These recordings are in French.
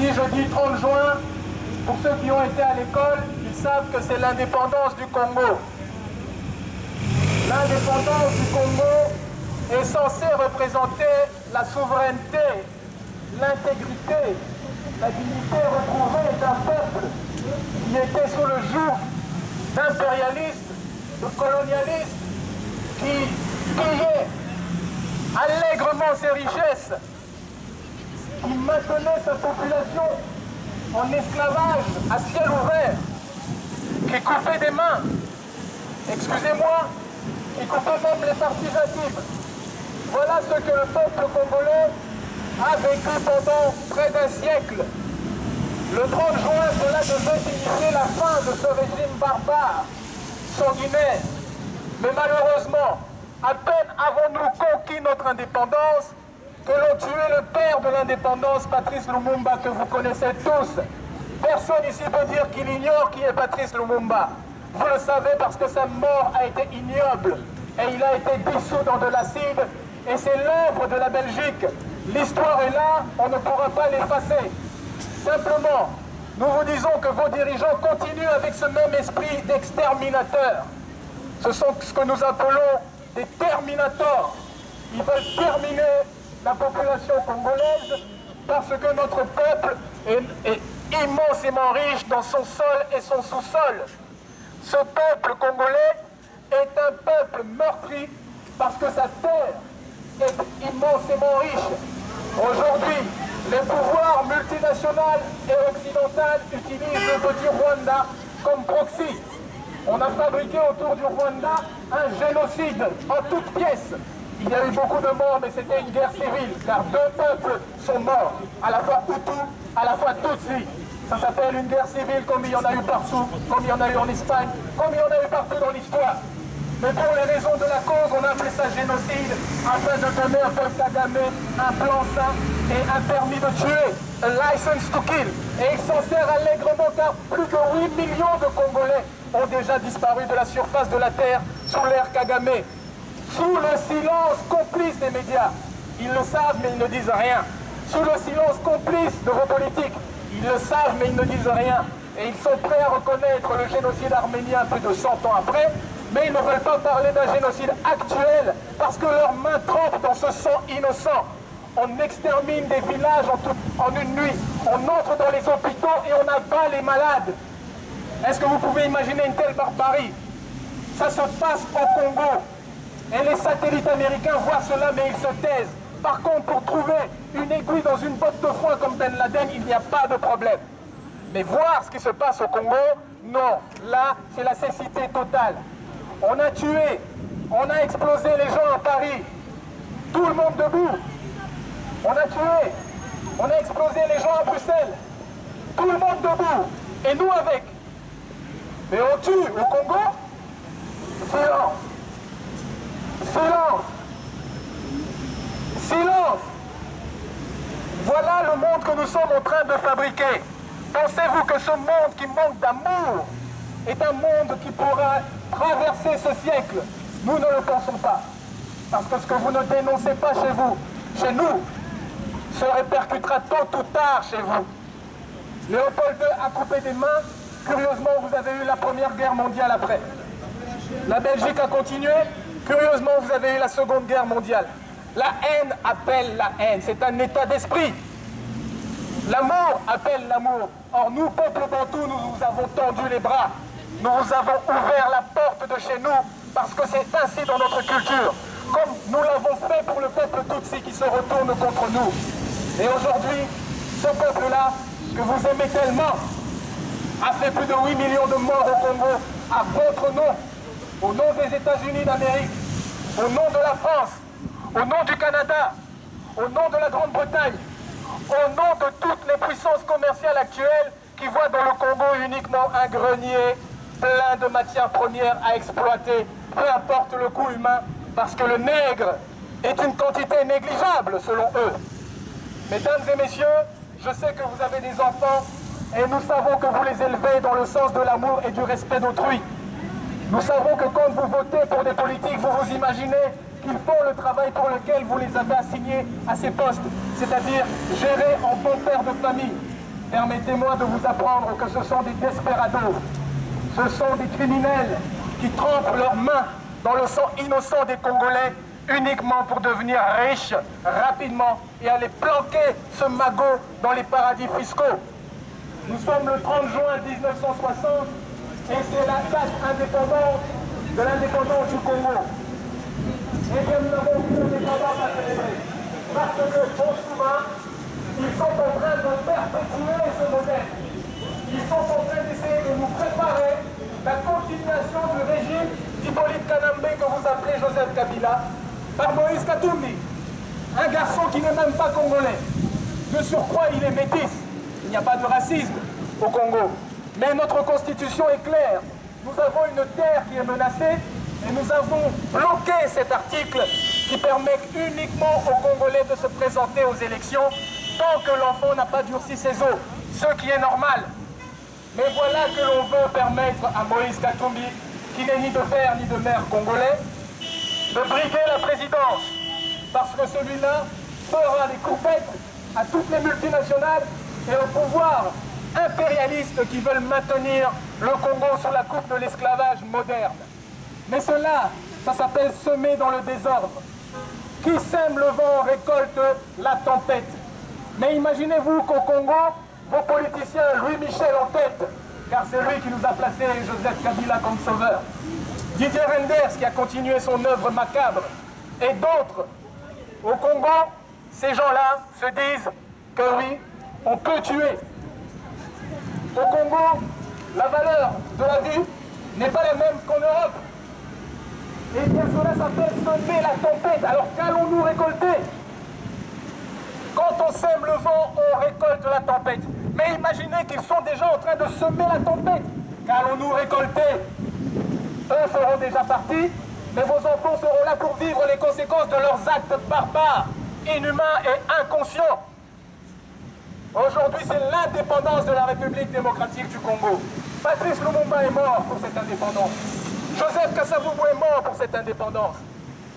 Si je dis 30 juin, pour ceux qui ont été à l'école, ils savent que c'est l'indépendance du Congo. L'indépendance du Congo est censée représenter la souveraineté, l'intégrité, la dignité retrouvée d'un peuple qui était sous le joug d'impérialistes, de colonialistes, qui pillait allègrement ses richesses, qui maintenait sa population en esclavage à ciel ouvert, qui coupait des mains, excusez-moi, qui coupait même les parties intimes. Voilà ce que le peuple congolais a vécu pendant près d'un siècle. Le 30 juin, cela devait signifier la fin de ce régime barbare, sanguinaire. Mais malheureusement, à peine avons-nous conquis notre indépendance que l'on tué le père de l'indépendance, Patrice Lumumba, que vous connaissez tous. Personne ici peut dire qu'il ignore qui est Patrice Lumumba. Vous le savez parce que sa mort a été ignoble et il a été dissous dans de l'acide et c'est l'œuvre de la Belgique. L'histoire est là, on ne pourra pas l'effacer. Simplement, nous vous disons que vos dirigeants continuent avec ce même esprit d'exterminateur. Ce sont ce que nous appelons des terminators. Ils veulent terminer la population congolaise parce que notre peuple est immensément riche dans son sol et son sous-sol. Ce peuple congolais est un peuple meurtri parce que sa terre est immensément riche. Aujourd'hui, les pouvoirs multinationaux et occidentaux utilisent le petit Rwanda comme proxy. On a fabriqué autour du Rwanda un génocide en toutes pièces. Il y a eu beaucoup de morts, mais c'était une guerre civile, car deux peuples sont morts, à la fois Hutu, à la fois Tutsi. Ça s'appelle une guerre civile comme il y en a eu partout, comme il y en a eu en Espagne, comme il y en a eu partout dans l'histoire. Mais pour les raisons de la cause, on a appelé ça génocide, afin de donner à Paul Kagame un plan-seing et un permis de tuer, a license to kill. Et il s'en sert allègrement car plus de 8 millions de Congolais ont déjà disparu de la surface de la terre sous l'ère Kagame. Sous le silence complice des médias. Ils le savent mais ils ne disent rien. Sous le silence complice de vos politiques. Ils le savent mais ils ne disent rien. Et ils sont prêts à reconnaître le génocide arménien plus de 100 ans après. Mais ils ne veulent pas parler d'un génocide actuel parce que leurs mains trempent dans ce sang innocent. On extermine des villages en une nuit. On entre dans les hôpitaux et on abat les malades. Est-ce que vous pouvez imaginer une telle barbarie? Ça se passe au Congo. Et les satellites américains voient cela, mais ils se taisent. Par contre, pour trouver une aiguille dans une botte de foin comme Ben Laden, il n'y a pas de problème. Mais voir ce qui se passe au Congo, non. Là, c'est la cécité totale. On a tué, on a explosé les gens à Paris. Tout le monde debout. On a tué, on a explosé les gens à Bruxelles. Tout le monde debout. Et nous avec. Mais on tue au Congo. Silence. Silence. Silence. Voilà le monde que nous sommes en train de fabriquer. Pensez-vous que ce monde qui manque d'amour est un monde qui pourra traverser ce siècle? Nous ne le pensons pas. Parce que ce que vous ne dénoncez pas chez nous, se répercutera tôt ou tard chez vous. Léopold II a coupé des mains. Curieusement, vous avez eu la Première Guerre mondiale après. La Belgique a continué. Curieusement, vous avez eu la Seconde Guerre mondiale. La haine appelle la haine. C'est un état d'esprit. L'amour appelle l'amour. Or, nous, peuple bantou, nous vous avons tendu les bras. Nous vous avons ouvert la porte de chez nous parce que c'est ainsi dans notre culture. Comme nous l'avons fait pour le peuple Tutsi qui se retourne contre nous. Et aujourd'hui, ce peuple-là, que vous aimez tellement, a fait plus de 8 millions de morts au Congo à votre nom, au nom des États-Unis d'Amérique, au nom de la France, au nom du Canada, au nom de la Grande-Bretagne, au nom de toutes les puissances commerciales actuelles qui voient dans le Congo uniquement un grenier plein de matières premières à exploiter, peu importe le coût humain, parce que le nègre est une quantité négligeable selon eux. Mesdames et messieurs, je sais que vous avez des enfants et nous savons que vous les élevez dans le sens de l'amour et du respect d'autrui. Nous savons que quand vous votez pour des politiques, vous vous imaginez qu'ils font le travail pour lequel vous les avez assignés à ces postes, c'est-à-dire gérer en bon père de famille. permettez-moi de vous apprendre que ce sont des desperados, ce sont des criminels qui trempent leurs mains dans le sang innocent des Congolais uniquement pour devenir riches rapidement et aller planquer ce magot dans les paradis fiscaux. Nous sommes le 30 juin 1960 et c'est la date indépendante de l'indépendance du Congo. Et que nous n'avons plus d'indépendance à célébrer. Parce que, bon souvent, ils sont en train de perpétuer ce modèle. Ils sont en train d'essayer de nous préparer la continuation du régime d'Hippolyte Kanambe que vous appelez Joseph Kabila par Moïse Katumbi. Un garçon qui n'est même pas congolais. De surcroît, il est métis. Il n'y a pas de racisme au Congo. Mais notre constitution est claire. Nous avons une terre qui est menacée et nous avons bloqué cet article qui permet uniquement aux Congolais de se présenter aux élections tant que l'enfant n'a pas durci ses os, ce qui est normal. Mais voilà que l'on veut permettre à Moïse Katumbi, qui n'est ni de père ni de mère congolais, de briguer la présidence. Parce que celui-là fera des coupettes à toutes les multinationales et au pouvoir impérialiste qui veulent maintenir le Congo sur la coupe de l'esclavage moderne. Mais cela, ça s'appelle semer dans le désordre. Qui sème le vent récolte la tempête. Mais imaginez-vous qu'au Congo, vos politiciens, Louis Michel en tête, car c'est lui qui nous a placé Joseph Kabila comme sauveur, Didier Reynders qui a continué son œuvre macabre, et d'autres, au Congo, ces gens-là se disent que oui, on peut tuer. Au Congo, la valeur de la vie n'est pas la même qu'en Europe. Et bien cela s'appelle semer la tempête. Alors qu'allons-nous récolter? Quand on sème le vent, on récolte la tempête. Mais imaginez qu'ils sont déjà en train de semer la tempête. Qu'allons-nous récolter? Eux seront déjà partis, mais vos enfants seront là pour vivre les conséquences de leurs actes barbares, inhumains et inconscients. Aujourd'hui, c'est l'indépendance de la République démocratique du Congo. Patrice Lumumba est mort pour cette indépendance. Joseph Kasavubu est mort pour cette indépendance.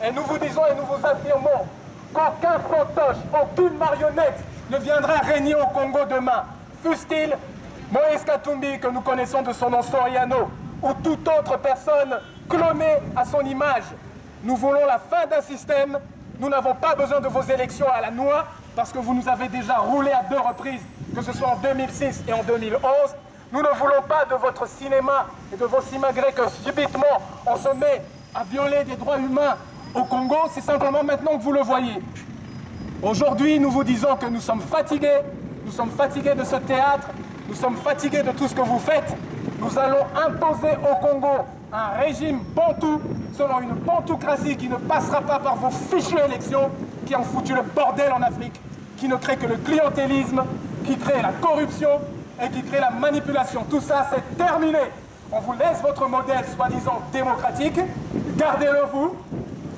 Et nous vous disons et nous vous affirmons qu'aucun fantoche, aucune marionnette ne viendra régner au Congo demain. Fût-il Moïse Katumbi, que nous connaissons de son nom Soriano, ou toute autre personne clonée à son image. Nous voulons la fin d'un système. Nous n'avons pas besoin de vos élections à la noix, parce que vous nous avez déjà roulé à 2 reprises, que ce soit en 2006 et en 2011. Nous ne voulons pas de votre cinéma et de vos simagrées que subitement on se met à violer des droits humains au Congo. C'est simplement maintenant que vous le voyez. Aujourd'hui, nous vous disons que nous sommes fatigués de ce théâtre, nous sommes fatigués de tout ce que vous faites. Nous allons imposer au Congo un régime bantou, selon une bantoocratie qui ne passera pas par vos fichues élections, qui ont foutu le bordel en Afrique, qui ne crée que le clientélisme, qui crée la corruption et qui crée la manipulation. Tout ça, c'est terminé. On vous laisse votre modèle soi-disant démocratique, gardez-le vous,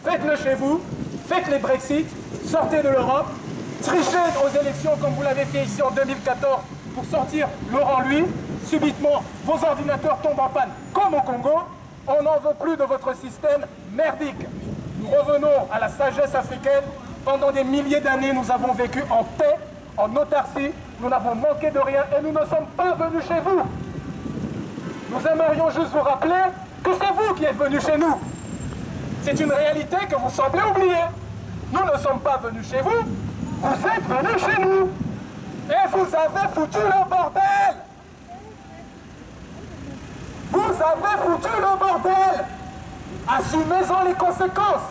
faites-le chez vous, faites les Brexit, sortez de l'Europe, trichez aux élections comme vous l'avez fait ici en 2014 pour sortir Laurent Lui. Subitement, vos ordinateurs tombent en panne comme au Congo. On n'en veut plus de votre système merdique. Nous revenons à la sagesse africaine. Pendant des milliers d'années, nous avons vécu en paix, en autarcie. Nous n'avons manqué de rien et nous ne sommes pas venus chez vous. Nous aimerions juste vous rappeler que c'est vous qui êtes venus chez nous. C'est une réalité que vous semblez oublier. Nous ne sommes pas venus chez vous. Vous êtes venus chez nous. Et vous avez foutu le bordel. Vous avez foutu le bordel. Assumez-en les conséquences.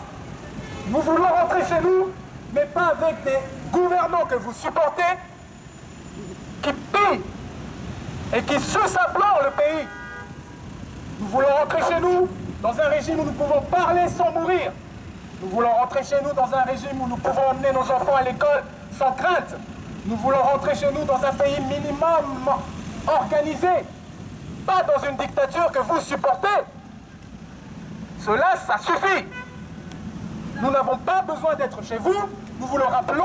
Nous voulons rentrer chez nous, mais pas avec des gouvernants que vous supportez, qui pillent et qui sucent à blanc le pays. Nous voulons rentrer chez nous dans un régime où nous pouvons parler sans mourir. Nous voulons rentrer chez nous dans un régime où nous pouvons emmener nos enfants à l'école sans crainte. Nous voulons rentrer chez nous dans un pays minimum organisé, pas dans une dictature que vous supportez. Cela, ça suffit. Nous n'avons pas besoin d'être chez vous, nous vous le rappelons,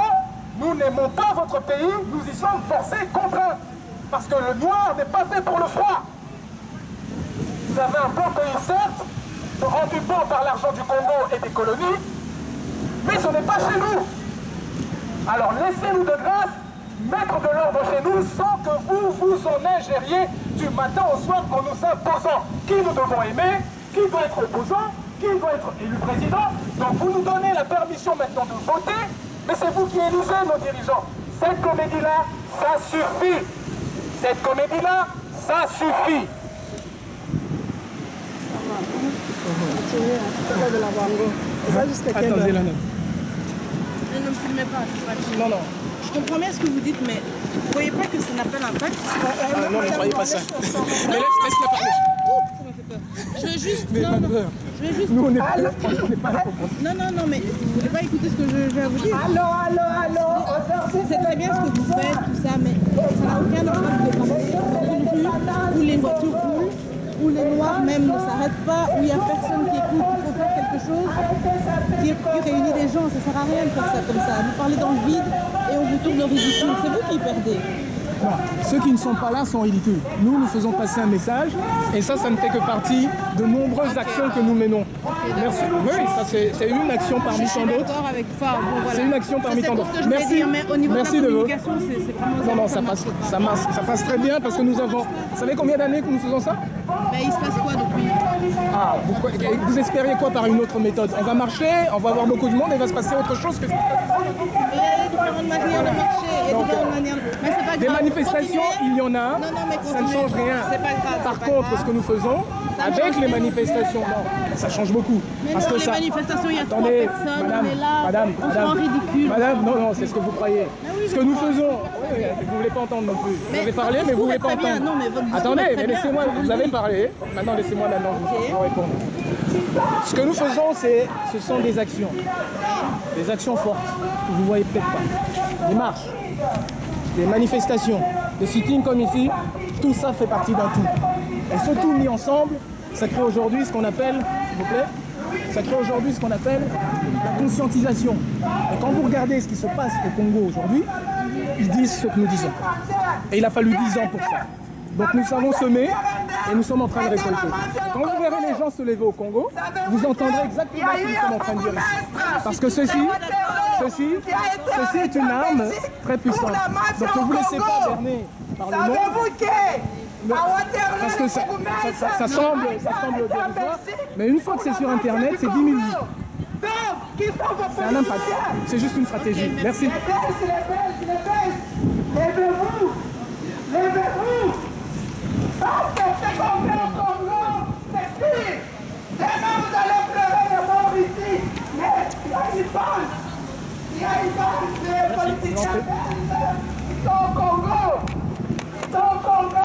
nous n'aimons pas votre pays, nous y sommes forcés, contraints. Parce que le noir n'est pas fait pour le froid. Vous avez un beau pays, certes, rendu beau par l'argent du Congo et des colonies, mais ce n'est pas chez nous. Alors laissez-nous de grâce mettre de l'ordre chez nous sans que vous en ingériez du matin au soir en nous imposant qui nous devons aimer, qui doit être opposant, qui doit être élu président. Donc vous nous donnez la permission maintenant de voter, mais c'est vous qui élisez nos dirigeants. Cette comédie-là, ça suffit. Cette comédie-là, ça suffit. Attendez là. Ne me filmez pas. Non, non. Je comprends bien ce que vous dites, mais vous ne voyez pas que ça n'a pas d'impact? Non, ne croyez pas ça. Mais laisse-la parler. Ça m'a fait peur. Je veux juste... Non, non. Je veux juste... Nous, on n'est pas là pour Non, mais vous voulez pas écouter ce que je vais vous dire? Allô. C'est très bien ce que vous faites, tout ça, mais ça n'a aucun impact de passer dans une rue où les voitures roulent, où les noirs même ne s'arrêtent pas, où il n'y a personne qui écoute, il faut faire quelque chose qui réunit les gens. Ça ne sert à rien de faire ça comme ça. Vous parlez dans le vide et on vous tourne le ridicule. C'est vous qui perdez. Non, ceux qui ne sont pas là sont ridicules. Nous faisons passer un message et ça ne fait que partie de nombreuses actions que nous menons. Merci. Oui, ça c'est une action parmi tant d'autres. D'accord avec ça. Bon, voilà. C'est une action parmi tant d'autres. Merci. Dire, mais au niveau Merci de la de vous. communication, c'est vraiment... Non, ça passe très bien parce que nous avons... Vous savez combien d'années que nous faisons ça? Mais il se passe quoi depuis? Ah, vous espériez quoi par une autre méthode? On va marcher, on va avoir beaucoup de monde et il va se passer autre chose que... Il y a différentes manières de marcher, il y a différentes manières de... Mais c'est pas grave. Des manifestations, il y en a, mais ça ne change rien. C'est pas grave. Par contre, ce que nous faisons, avec les manifestations, non, ça change beaucoup. Mais parce non, que les ça... manifestations, il y a Attendez, 3 personnes, madame, on est là, madame, on se rend ridicule. Madame, non, c'est ce que vous croyez. oui, Ce que nous faisons, oui, vous ne voulez pas entendre non plus. Vous avez parlé, mais vous ne voulez pas très bien. entendre. Non, mais votre discours Attendez, est très mais bien, laissez-moi, je vous vous le avez dis. parlé. Maintenant, laissez-moi vous répondre. Ce que nous faisons, ce sont des actions. Des actions fortes, que vous ne voyez peut-être pas. Des marches, des manifestations, des sittings comme ici, tout ça fait partie d'un tout. Et ce tout mis ensemble, ça crée aujourd'hui ce qu'on appelle, s'il vous plaît, ça crée aujourd'hui ce qu'on appelle la conscientisation. Et quand vous regardez ce qui se passe au Congo aujourd'hui, ils disent ce que nous disons. Et il a fallu 10 ans pour ça. Donc nous savons semer et nous sommes en train de récolter. Quand vous verrez les gens se lever au Congo, vous entendrez exactement ce que nous sommes en train de dire ici. Parce que ceci est une arme très puissante. Donc ne vous laissez pas berner par le monde. Parce que ça semble dérisoire, mais une fois que c'est sur Internet, c'est 10 000 vues. C'est un impact. C'est juste une stratégie. Merci. Levez-vous.